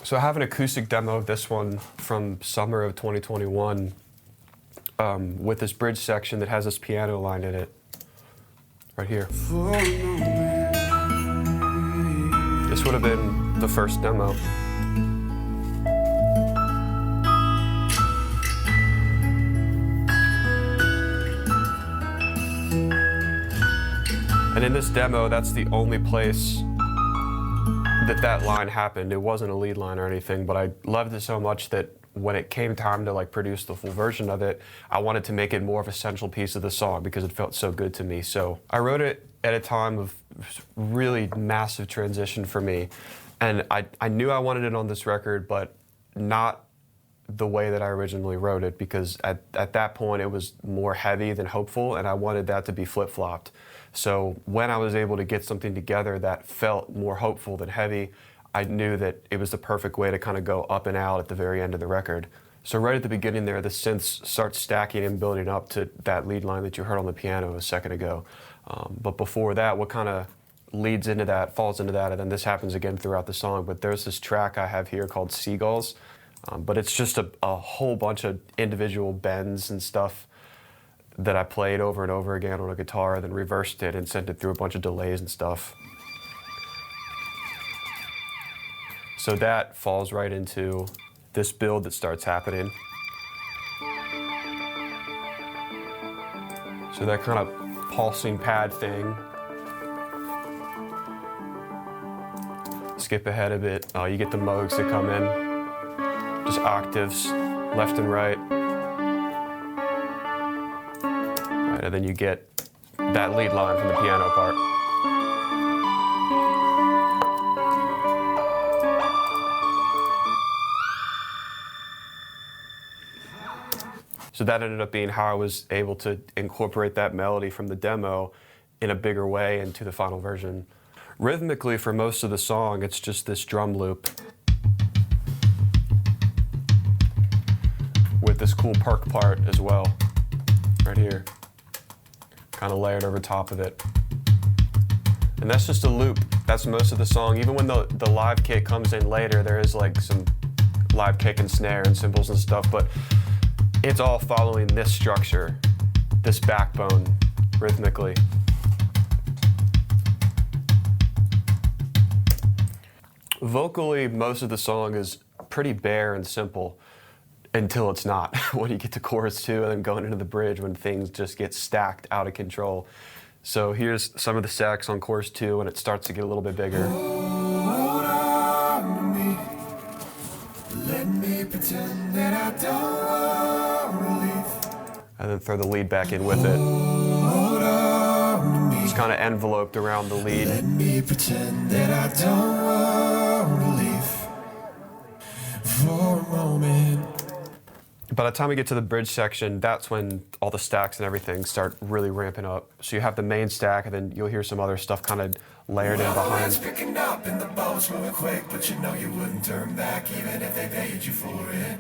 So I have an acoustic demo of this one from summer of 2021 with this bridge section that has this piano line in it, right here. This would have been the first demo. And in this demo, that's the only place that line happened. It wasn't a lead line or anything, but I loved it so much that when it came time to like produce the full version of it, I wanted to make it more of a central piece of the song because it felt so good to me. So I wrote it at a time of really massive transition for me. And I knew I wanted it on this record, but not the way that I originally wrote it, because at that point it was more heavy than hopeful, and I wanted that to be flip-flopped. So when I was able to get something together that felt more hopeful than heavy, I knew that it was the perfect way to kind of go up and out at the very end of the record. So right at the beginning there, the synths start stacking and building up to that lead line that you heard on the piano a second ago. But before that, what kind of leads into that, falls into that, and then this happens again throughout the song. But there's this track I have here called Seagulls, but it's just a whole bunch of individual bends and stuff that I played over and over again on a guitar, then reversed it and sent it through a bunch of delays and stuff. So that falls right into this build that starts happening. So that kind of pulsing pad thing. Skip ahead a bit, you get the Moogs that come in, just octaves, left and right. And then you get that lead line from the piano part. So that ended up being how I was able to incorporate that melody from the demo in a bigger way into the final version. Rhythmically, for most of the song, it's just this drum loop with this cool perk part as well, right here. Kind of layered over top of it. And that's just a loop. That's most of the song. Even when the live kick comes in later, there is like some live kick and snare and cymbals and stuff, but it's all following this structure, this backbone, rhythmically. Vocally, most of the song is pretty bare and simple. Until it's not. When you get to chorus 2 and then going into the bridge, when things just get stacked out of control. So here's some of the sax on chorus 2, and it starts to get a little bit bigger. Hold on to me. Let me pretend that I don't want relief. And then throw the lead back in with it. Hold on to me. It's kind of enveloped around the lead. Let me pretend that I don't want relief for a moment. By the time we get to the bridge section, that's when all the stacks and everything start really ramping up. So you have the main stack, and then you'll hear some other stuff kind of layered in behind. It's picking up and the boat's moving quick, but you know you wouldn't turn back even if they paid you for it.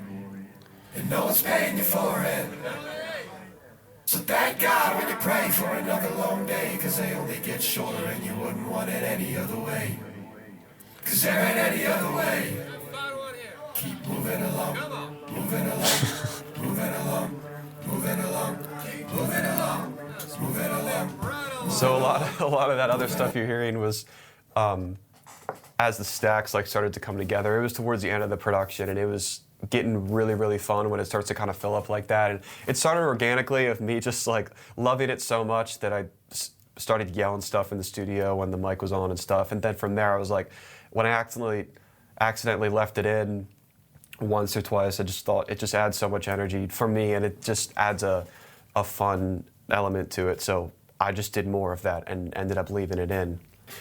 And no one's paying you for it. So thank God when you pray for another long day, cause they only get shorter and you wouldn't want it any other way. Cause there ain't any other way. Keep moving along, moving along, moving along, moving along, keep moving along, moving along. So a lot of that other stuff you're hearing was as the stacks like started to come together. It was towards the end of the production, and it was getting really, really fun when it starts to kind of fill up like that. And it started organically of me just like loving it so much that I started yelling stuff in the studio when the mic was on and stuff. And then from there I was like, when I accidentally left it in once or twice, I just thought it just adds so much energy for me, and it just adds a fun element to it. So I just did more of that and ended up leaving it in.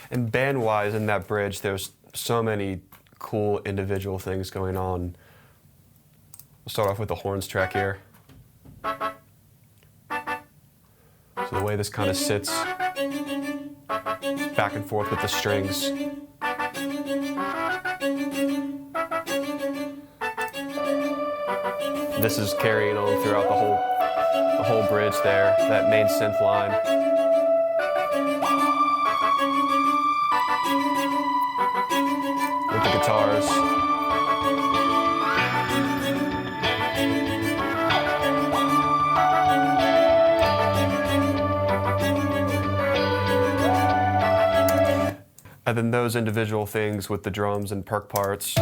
And band-wise, in that bridge, there's so many cool individual things going on. We'll start off with the horns track here. So the way this kind of sits back and forth with the strings. This is carrying on throughout the whole bridge there, that main synth line. With the guitars. And then those individual things with the drums and perk parts.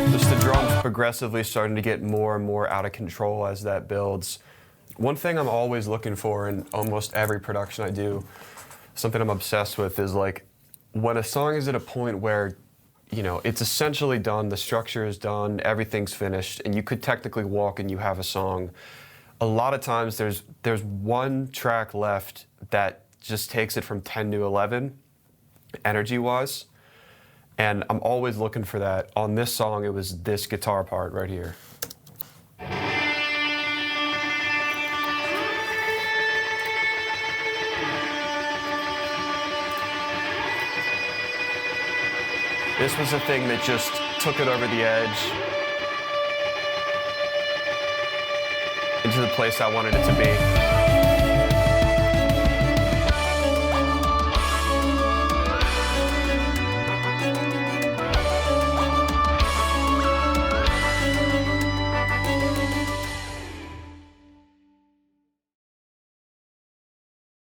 Just the drums progressively starting to get more and more out of control as that builds. One thing I'm always looking for in almost every production I do, something I'm obsessed with, is like when a song is at a point where, you know, it's essentially done, the structure is done, everything's finished, and you could technically walk and you have a song. A lot of times there's one track left that just takes it from 10 to 11, energy-wise, and I'm always looking for that. On this song, it was this guitar part right here. This was the thing that just took it over the edge into the place I wanted it to be.